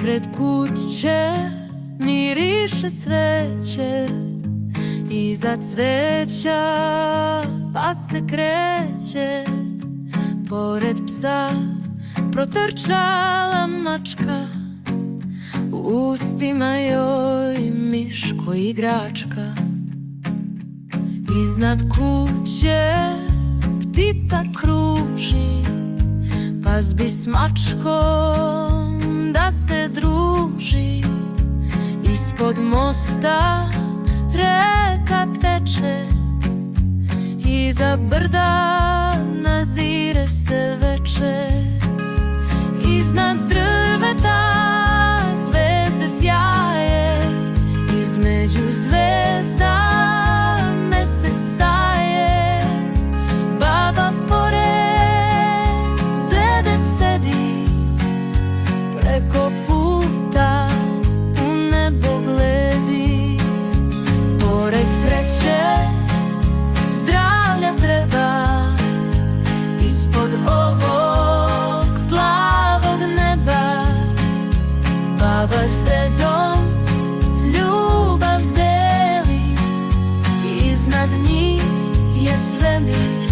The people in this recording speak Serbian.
Ispred kuće miriše cveće, iza cveća pa se kreće. Pored psa protrčala mačka, u ustima joj miško igračka. Iznad kuće ptica kruži, pazbi s mačkom da se druži. Ispod mosta reka teče, iza brda nazire se veče. Iznad drveta zvezde sjaje, između zvezda mesec staje. Baba pored dede sedi, preko puta u nebo gledi. Pored sreće zdravlja treba, ispod ovog plavog neba. Baba s dedom ljubav deli, iznad njih je svemir.